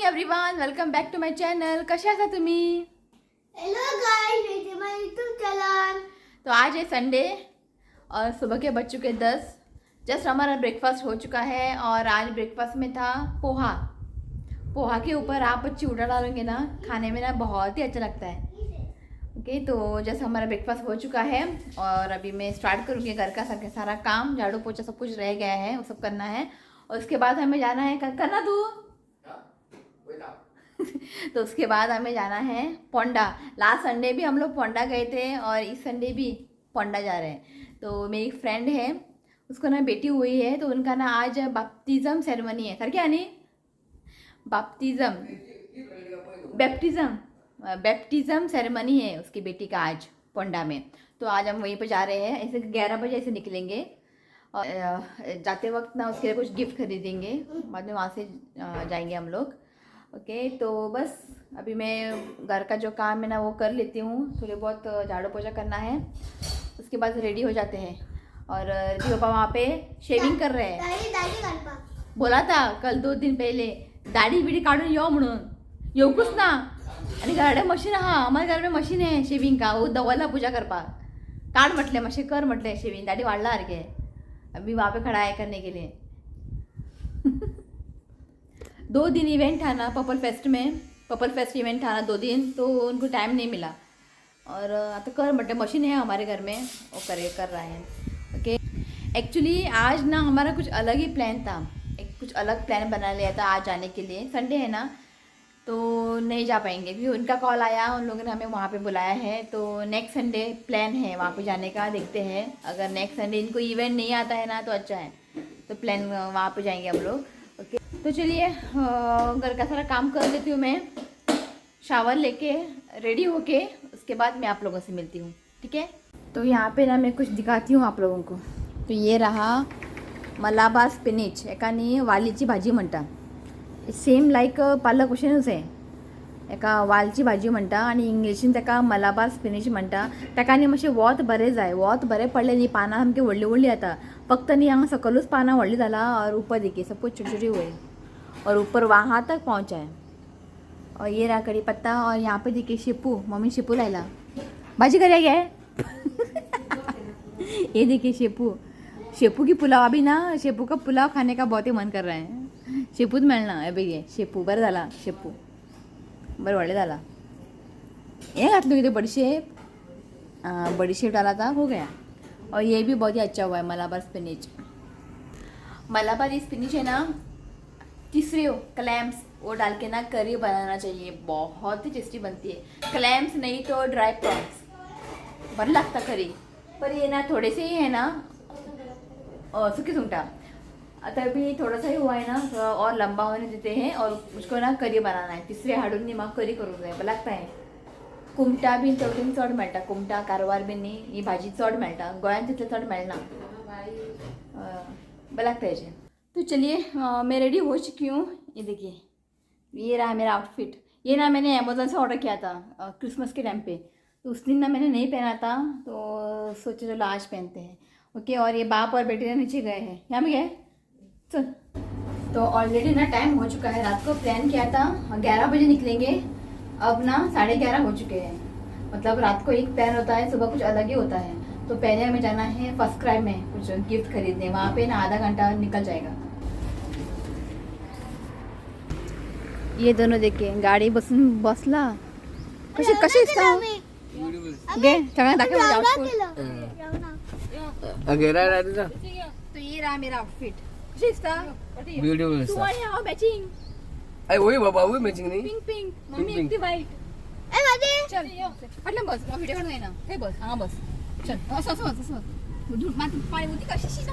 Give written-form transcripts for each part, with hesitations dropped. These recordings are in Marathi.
Everyone, welcome back to my channel. कशा आहात तुम्ही? हेलो गाइस, ये मेरा यूट्यूब चैनल. तो आज है संडे और सुबह के बज चुके 10. जस्ट हमारा ब्रेकफास्ट हो चुका है और आज ब्रेकफास्ट में था पोहा. पोहा के ऊपर आप चिवड़ा डालोगे ना, खाने में ना बहुत ही अच्छा लगता है. ओके, तो जस्ट हमारा ब्रेकफास्ट हो चुका है और अभी मैं स्टार्ट करूँगी घर का सारा काम. झाड़ू पोछा सब कुछ रह गया है, वो सब करना है. और उसके बाद हमें जाना है, करना तू तो उसके बाद हमें जाना है पोंडा. लास्ट संडे भी हम लोग पोंडा गए थे और इस संडे भी पोंडा जा रहे हैं. तो मेरी एक फ्रेंड है, उसको ना बेटी हुई है, तो उनका ना आज बैप्टिज्म सेरेमनी है. सर क्या नहीं, बैप्टिज्म सेरेमनी है उसकी बेटी का आज पोंडा में. तो आज हम वहीं पर जा रहे हैं. ऐसे 11 बजे ऐसे निकलेंगे और जाते वक्त ना उसके लिए कुछ गिफ्ट खरीदेंगे. बाद में वहाँ से जाएंगे हम लोग. ओके, तो बस अभी मैं घर का जो काम है ना वो कर लेती हूँ. थोड़े बहुत झाड़ू पोछा करना है, उसके बाद रेडी हो जाते हैं. और रिद्धि पापा वहाँ पे शेविंग कर रहे हैं. बोला था कल 2 दिन पहले दाढी बिडी काढून येऊ म्हणून, येऊकच ना. आणि घराडे मशीन, हां हमारे घर में मशीन है शेविंग का, वो दवाला पूजा करपा काढ म्हटले, मशी कर म्हटले शेविंग. दाढी वाढला के अभी वहाँ पे खड़ा है करने के लिए. 2 दिन इवेंट था ना पर्पल फेस्ट इवेंट था ना 2 दिन, तो उनको टाइम नहीं मिला. और आता कर मतलब मशीन है हमारे घर में, वो कर रहा है. ओके, एक्चुअली आज ना हमारा कुछ अलग ही प्लान था. कुछ अलग प्लान बना लिया था आज जाने के लिए. संडे है ना तो नहीं जा पाएंगे क्योंकि उनका कॉल आया, उन लोगों ने हमें वहाँ पे बुलाया है. तो नेक्स्ट संडे प्लान है वहाँ पे जाने का. देखते हैं अगर नेक्स्ट संडे इनको इवेंट नहीं आता है ना तो अच्छा है, तो प्लान वहाँ पे जाएंगे हम लोग. ओके, तो चलिए घर का सारा काम कर लेती हूँ मैं, शावर लेके रेडी होके उसके बाद मैं आप लोगों से मिलती हूँ. ठीक है, तो यहाँ पे ना मैं कुछ दिखाती हूँ आप लोगों को. तो ये रहा मलाबार स्पिनिच, एकानी वालीची भाजी म्हणता. सेम लाईक पालक भशेनूच आहे. एका वालची भाजी म्हणटा आणि इंग्लिशीन ताका मलाबार स्पिनिच म्हणटा. ताका न्ही मातशें वोत बरें जाय, वोत बरें पडलें न्ही, पानां सामकी व्हडली व्हडली जाता. फक्त न्ही हांगा सकलूच पानां व्हडली जाला और ऊपर देखिए सब कुछ छोटी छोटी हुई और ऊपर वहाँ तक पहुँचा है. और ये रहा कड़ी पत्ता. और यहाँ पे देखिए शेपू, मम्मी शेपू लाइला भाजी करिया गया है. ये देखिए शेपू की पुलाव. अभी ना शेपू का पुलाव खाने का बहुत ही मन कर रहा है. शेपूच मिळणार. अभी ये शेपू बरं झाला, शेपू बरं वाढले झाला. ये घातलं इथे बडीशेप डाला था, हो गया. और ये भी बहुत ही अच्छा हुआ है मलाबार स्पिनिच. मलाबार स्पिनिच है ना, तीसरे क्लैम्स वो डाल के ना करी बनाना चाहिए, बहुत ही टेस्टी बनती है. क्लैम्स नहीं तो ड्राई प्रॉन्स बरं लागता करी. पर ये ना थोड़े से ही है ना सुखी सुंगटा. आता अभी थोड़ा सा ही हुआ है ना, थोड़ा और लंबा होने देते हैं और उसको ना करी बनाना है. तिसरे हाडून नी मग करी करून जाय लागता है. कुमटा बीन चवथीन चड मेळटा, कुमटा कारवार बीन न्ही ही भाजी चड मेळटा, गोंयांत तितले चड मेळना. बरं लागता है. तो चलिए मैं रेडी हो चुकी हूँ. ये देखिए, ये रहा मेरा आउटफिट. ये ना मैंने अमेज़ोन से ऑर्डर किया था क्रिसमस के टाइम पे. तो उस दिन ना मैंने नहीं पहना था, तो सोचे चलो आज पहनते हैं. ओके, और ये बाप और बेटे ना नीचे गए हैं. यहाँ भी गए चल. तो ऑलरेडी ना टाइम हो चुका है. रात को प्लान किया था 11 बजे निकलेंगे, अब ना 11:30 हो चुके हैं. मतलब रात को एक प्लान होता है, सुबह कुछ अलग ही होता है. तो पहले हमें जाना है फर्स्ट क्राई में कुछ गिफ्ट खरीदने. वहाँ पे ना आधा घंटा निकल जाएगा. ये दोनों देखिए गाडी बसला कशी कशी गे सगळ्यांना दाखव माझं आउटफिट. तो ये रहा मेरा आउटफिट. कशी दिसता? ब्यूटीफुल तू आणि हाव मॅचिंग. अरे वही बाबा वही मैचिंग नहीं. पिंक मम्मी एकटी व्हाईट. ए माझे चल म्हटलं बस व्हिडिओ काढून आहे ना. हे बस, हां बस चल. असं पानी होती का शीशी का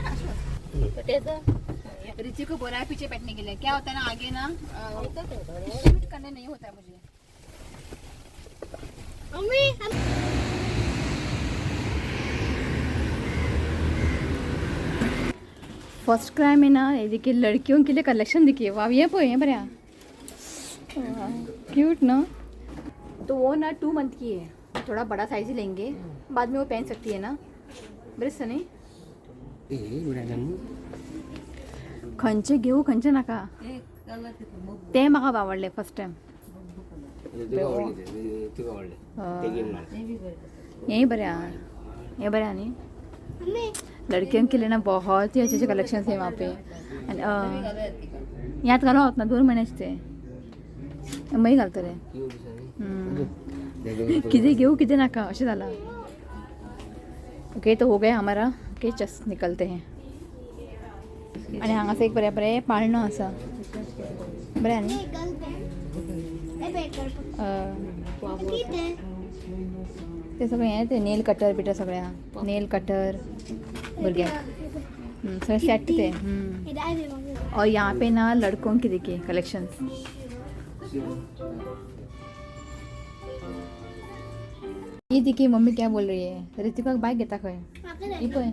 रिची को बोला है पीछे बैठने के लिए. क्या होता है ना आगे ना लिमिट करने नहीं होता है मुझे. मम्मी फर्स्ट क्राई में ना ये देखिए लड़कियों के लिए कलेक्शन देखिए. वाह, ये पोय है बऱ्या क्यूट ना. तो वो ना 2 मंथ की है, थोड़ा बड़ा साइज ही लेंगे, बाद में वो पहन सकती है ना. बरेच नहीं खंचे घेऊ, खंचे नका. ते म्हाका आवडले फर्स्ट टाइम तुका आवडले ते तुका आवडले ते घेऊन मार यही बरे हाँ ये बरे हाँ नहीं मम्मी लड़कियों के लिए ना बहुत ही अच्छे अच्छे कलेक्शन है वहाँ पे याद घालो होत ना 2 महिन्याचे ते मग घालतो रे किती घेऊ किती नाका असे झाला ओके तो हो गया हमारा ओके चस निकलते हैं आणि हांगासर एक बरें बरें पाळणो आसा बरें आहा न्ही गर्लफ्रेंड बेकर किती ते सगळें हें ते नेल कटर बिटर सगळें आहा नेल कटर भुरग्यांक सगळें सेट ते और यहाँ पे ना लड़कों की देखिए कलेक्शंस ये देखिए मम्मी क्या बोल रही है ऋतिका बाइक घेता खंय ही पळय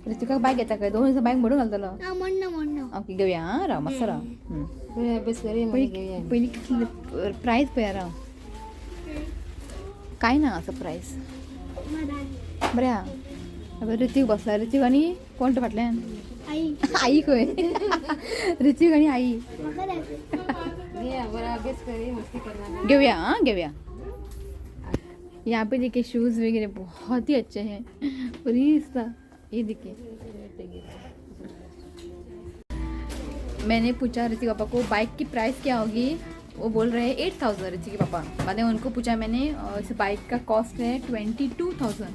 ऋतिका बाइक घेता खंय 2 दिसा बाइक मोडून घालतलो म्हणणं ओके घेऊया हां राव मस्त राव पहिली प्राईस पळय राव काय ना असं प्राईस बरें आहा ऋतिक बसला ऋतिक आनी कोण तो फाटल्यान आई आई खंय ऋतिक आनी आई घेऊया हाँ घेऊया यहाँ पे देखिए शूज़ वगैरह बहुत ही अच्छे हैं प्लीज ये देखिए मैंने पूछा ऋतिक पापा को बाइक की प्राइस क्या होगी वो बोल रहे हैं 8,000 ऋतिक के पापा बाद में उनको पूछा मैंने इस बाइक का कॉस्ट है 22,000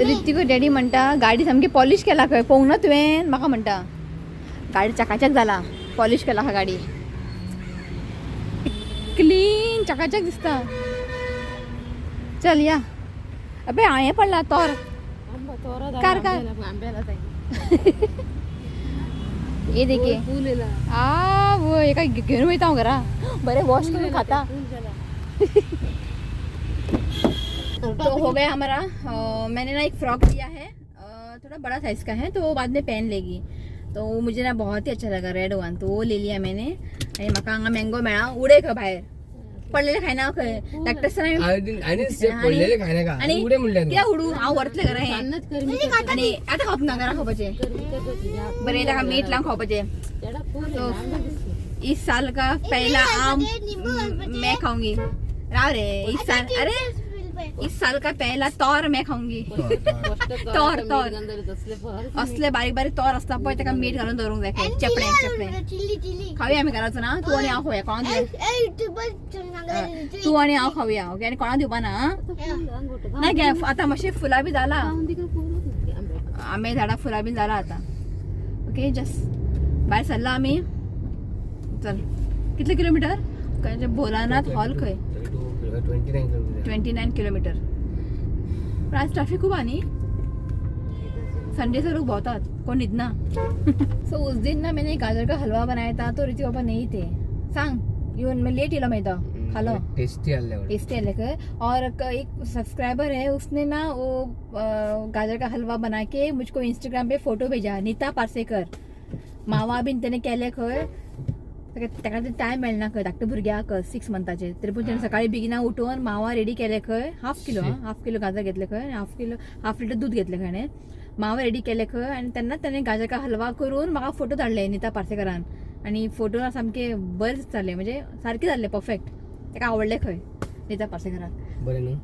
ऋतिक डॅडी म्हणटा गाडी सामकी पॉलिश केला खंय पळोवंक ना तुवें म्हाका म्हणटा गाडी चकाचक जाला पॉलिश केला हा गाडी क्लीन चकाचक दिसता चल या अबे हांवें पडला तोर कार कार ये देखिए वो एका घेऊन वयता हांव घरा बरें वॉश करून खाता तो हो गया हमारा मैंने ना एक फ्रॉक लिया है थोड़ा बड़ा साइज का है तो वो बाद में पहन लेगी तो वो मुझे ना बहुत ही अच्छा लगा रेड वन तो वो ले लिया मैंने आणि म्हाका हांगा मँगो मेळा उडे खंय भायर पडलेले खायना खंय डॉक्टर सर पडलेले खायना का आणि उडे म्हणले कित्याक उडू हांव व्हरतले घरा हे आणि आतां खावप ना घरा खावपाचे बरें ताका मीठ लावन खावपाचे तो इस साल का पहला आम मैं खाऊंगी राव रे इस साल का पहला तोर मैं खाऊंगी तोर असले बारीक बारीक तोर असता पळय ताका मीठ घालून दवरूंक जाय चेपणे खावया आमी घराचो ना तूं आनी हांव खावया कोणा तूं आनी हांव खावया ओके आनी कोणा दिवपा ना नाही घे आतां मातशें फुलां बी जाला आंबे झाडां फुलां बी जाला आतां ओके जस्ट भायर सरला आमी चल कितले किलोमीटर भोलानाथ हॉल खंय 29 किलोमीटर पण आज ट्रॅफिक खूप आणि संडे से लोग बहुत आते कौन इतना सो उस दिन ना मैंने गाजर का हलवा बनाया था तो ऋतिक पापा नहीं थे सांग इवन मैं लेट इला मैदा खालो टेस्टी आले और एक सब्सक्राइबर है उसने ना वो गाजर का हलवा बना के मुझको इंस्टाग्राम पे फोटो भेजा नीता पार्सेकर मावा बीन त्याने केले खंय ताका टायम मेळना खंय धाकटे भुरग्याक 6 मंथाचे तरी पूण तेणें सकाळी बेगिना उठोवन मावा रेडी केले खंय हाफ किलो गाजर घेतले खंय हाफ लिटर दूध घेतले खंय मावा रेडी केले खंय आनी तेन्ना ताणें गाजर का हलवा करून म्हाका फोटो धाडले नीता पार्सेकरान आनी फोटो सामके बरे दिसताले म्हणजे सारके जाल्ले परफेक्ट ताका आवडले खंय नीता पार्सेकराक बरें न्हू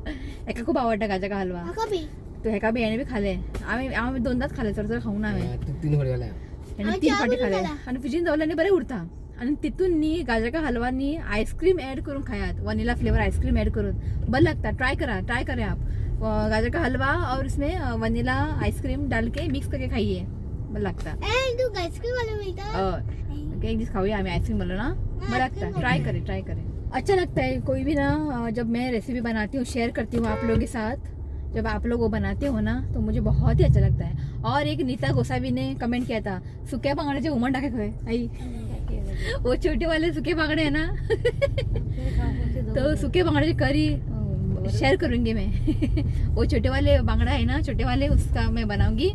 एका खूब आवडटा गाजर का हलवा तो हेका बी हेणे बी खाले हांवें 2दांच खाले चड खावंक ना हांवें 3 फाटी खाल्या आनी 3 फाटी खाले आनी फ्रिजीन दवरले बरें उरता आणि तिथून नी गाजर का हलवा नी आइसक्रीम ऐड करून खायात वनीला फ्लेवर आइसक्रीम ऐड करून बड़ा लगता है ट्राई करें आप गाजर का हलवा और उसमें वनीला आइसक्रीम डाल के मिक्स करके खाइए बड़ा लगता है एक चीज खाओ हमें आइसक्रीम बोलो ना बड़ा लगता है ट्राई करें अच्छा लगता है कोई भी ना जब मैं रेसिपी बनाती हूँ शेयर करती हूँ आप लोगों के साथ जब आप लोग वो बनाते हो ना तो मुझे बहुत ही अच्छा लगता है और एक नीता गोसावी ने कमेंट किया था सुक्या बांगड्याचे उमण टाके खंय आई वो छोटे वाले सूखे बांगड़े है ना तो सूखे बांगड़े की करी शेयर करूंगी मैं वो छोटे वाले बांगड़ा है ना छोटे वाले उसका मैं बनाऊंगी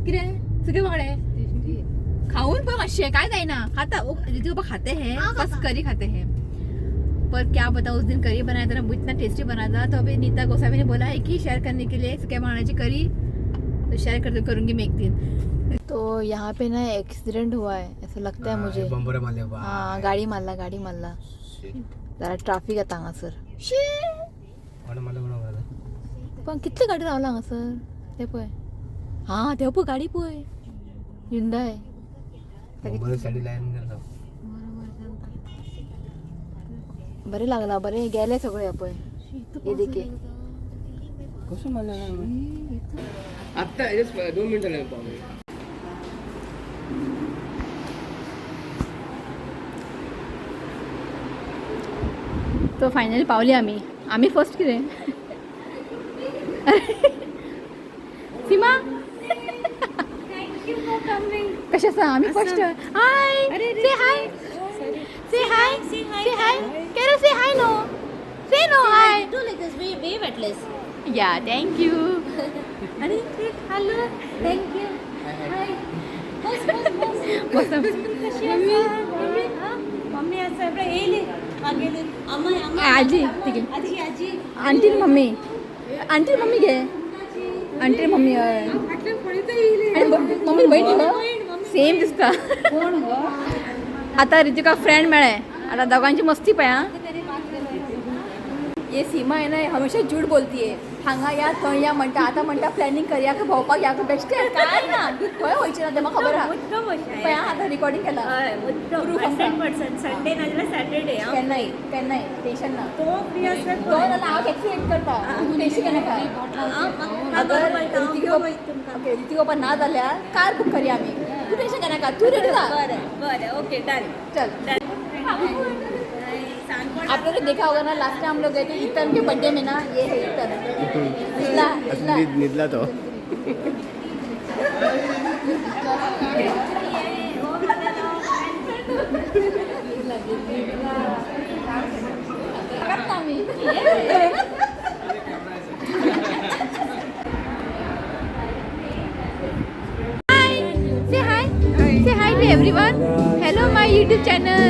किरे सूखे बांगड़े खाऊन पण मातशे काय जायना खाता दीदी पापा खाते हैं बस करी खाते हैं पर क्या बता उस दिन करी बनाया था ना वो इतना टेस्टी बना था तो अभी नीता गोसावी ने बोला है कि शेयर करने के लिए सूखे बांगड़े की करी तो शेयर करूँगी मैं एक दिन। तो यहाँ पे ना एक्सीडेंट हुआ है ऐसा लगता है मुझे। बंबरे मारले बा हाँ गाडी मारला जरा ट्रॅफिक येता हांगासर. कोण मारलं पण कितली गाडी रावला हांगासर ते पळय. हां ते पळय गाडी पळय Hyundai. बंबरे साडी लाईन करता बरे लागला बरे गेले सगळे पळय हे देखील. कसं मारलं आत्ता 2 मिनिटं लागले पाहू. तो फायनली पावली आम्ही फर्स्ट कितें सीमा कशें आसा आमी first. Hi say hi say hi say hi Carol say hi no say no hi. Do like this, wave at least. या थँक यू. अरे hello thank you. Hi mummy असं येईल मागेले अम्मा आजी ठीक आहे. आजी आजी आंटी मम्मी घे आंटी मम्मी मम्मी बहीण सेम दिसता. आता ऋतिका फ्रेंड मेळे आता दोघांची मस्ती पळय. ये सीमा आहे ना हमेशा झूठ बोलती है. हांगा या थंय या म्हणटा आता म्हणटा प्लॅनिंग करूया का भोंवपाक या का बेश्टे काय ना खंय वयचें ना तें म्हाका खबर आहा पळय. आता रिकॉर्डिंग केला 100% संडे नाजाल्यार सॅटर्डे केन्नाय टेन्शन ना. तो फ्री आसल्यार तो नाल्यार हांव टॅक्सी वेट करता तूं टेन्शन केनाका. अगर ऋतिक बाबा ना जाल्यार कार बुक करूया आमी तूं टेन्शन केनाका तूं रेडी जा. बरें ओके डन चल आप लोगों ने देखा होगा ना लास्ट टाइम हम लोग गए थे ईतन के बर्थडे में ना. ये है ईतन निदला तो Say hi to everyone. Hello my YouTube channel.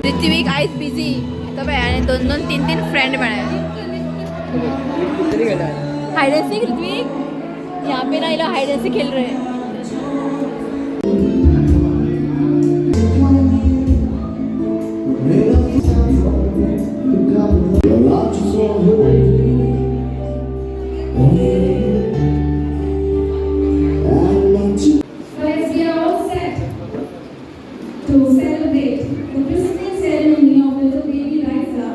Ritvik is busy तो बाय आणि 2-3 फ्रेंड मिळे. हाइड एंड सीक ऋत्विक यहाँ पे ना ये लोग हाइड एंड सीक खेल रहे हैं. To celebrate the christening ceremony of little baby Liza,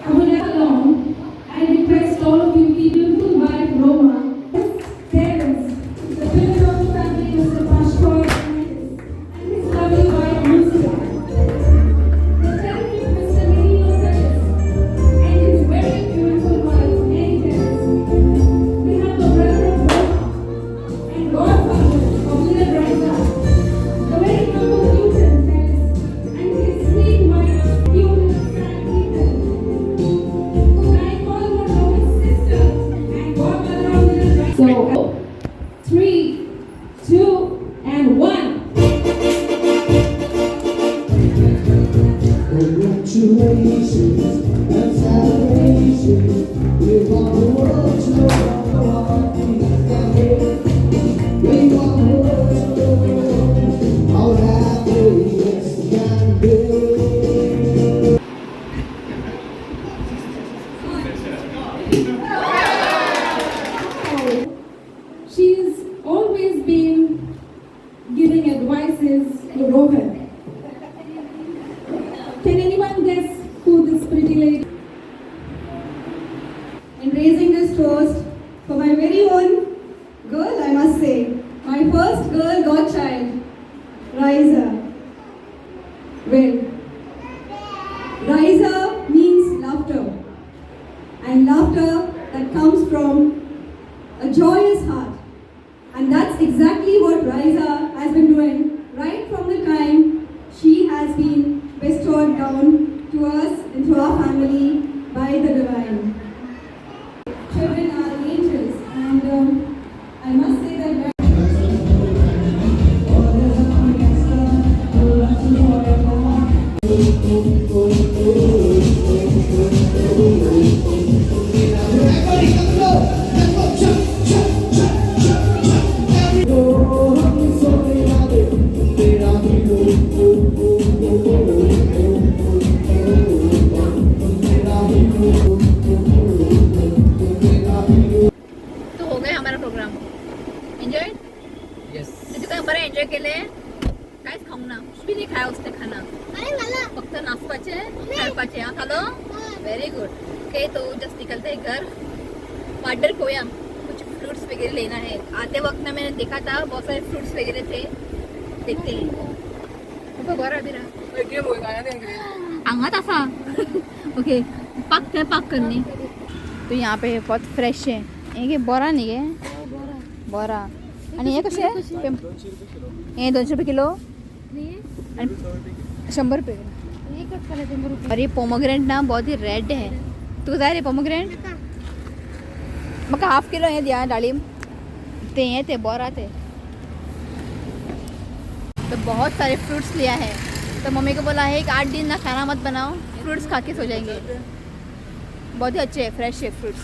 I would like along and request all of you beautiful wife Roma, parents, the women of the family, Mr. Pashkar and his lovely wife Musika, the talented Mr. Menino Perez and his very beautiful wife Anitez. We have the brother of Roma and godfather of little Liza, the very humble Newton Perez and his sweet wife, Newton Ethan. I call her Roman's sister and godmother of little Liza. So, 3, 2, and 1. Congratulations and celebrations. We want the world to know how happy we We want the world to know how happy yes can be. She's always been giving advices to Rohan. Can anyone guess who this pretty lady? In raising this toast for my very own girl, I must say, my first girl godchild, Riza. Well, Riza means laughter, and laughter that comes from a joyous heart, and that's exactly what Riza family by the divine. Children are angels, and I must say that. Everybody, let's go! Let's go! Jump, jump, jump, jump, jump! तो हो गया हमारा प्रोग्राम एंजॉय येस तिथे बरं एन्जॉय केले काहीच खाऊ ना कुछ नाही खाया उसने खाना अरे मला फक्त नाचपाचे खेळपाचे हा खालो वेरी गुड ओके तो जस्ट निकलते हैं घर पार्डर खोया कुछ फ्रूट्स वगैरह लेना है आते वक्त ना मैंने देखा था बहुत सारे फ्रूट्स वगैरह थे देखते हैं ऊपर बरा भी रहा गेम होईल काय नाही अंगात असा ओके पाक करने तो यहाँ पे बहुत फ्रेश है ये बोरा नहीं है बोरा आणि हे कसे हे 200 रुपये किलो आणि 100 रुपये किलो और ये पोमोग्रेनेट ना बहुत ही रेड है तू जाय रे पोमोग्रेनेट मग हाफ किलो हे द्या डाळिंब ते बोरा थे तो बहुत सारे फ्रूट्स लिया है तो मम्मी को बोला है कि 8 दिन ना खाना मत बनाओ फ्रूट्स खा के सो जाएंगे बहुत ही अच्छे है फ्रेश है फ्रूट्स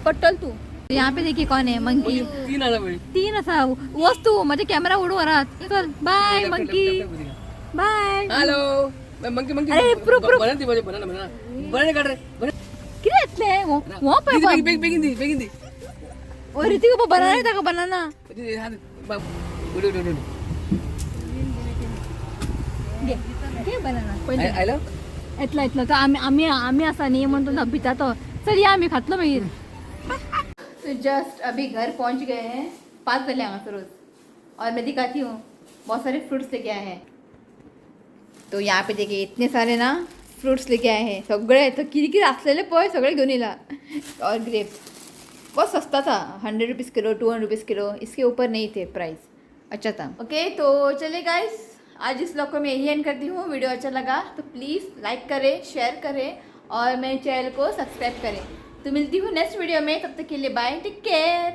पट्टल तू यहाँ पे देखिए कौन है मंकी 3 आला बाई 3 असा वस्तू माझे कॅमेरा उडू वरात चल bye monkey bye hello monkey monkey अरे, प्रूफ. बनन ती बनन काढ रे किती येतले वो पे बेगिन दी ओ ऋतिक को बनाना था का बनाना घे घे बनाना पहिले आयला इतला तर आम्ही असा नाही म्हणतो ना भिता तो चल या आम्ही खातलो मागीर तो जस्ट अभी घर पहुंच गए हैं 5 बजे आना रोज और मैं दिखाती हूँ बहुत सारे फ्रूट्स लेके आए हैं तो यहाँ पे देखिए इतने सारे ना फ्रूट्स लेके आए हैं सगळे तो किरकिर असलेले पय सगळे घेऊन येला और ग्रेप्स बहुत सस्ता था 100 रुपीज़ किलो 200 रुपीज़ किलो इसके ऊपर नहीं थे प्राइस अच्छा था ओके तो चलिए गाइस आज इस व्लॉग को मैं यही एंड करती हूँ वीडियो अच्छा लगा तो प्लीज़ लाइक करें शेयर करें और मेरे चैनल को सब्सक्राइब करें तो मिलती हूँ नेक्स्ट वीडियो में तब तक के लिए बाय टेक केयर।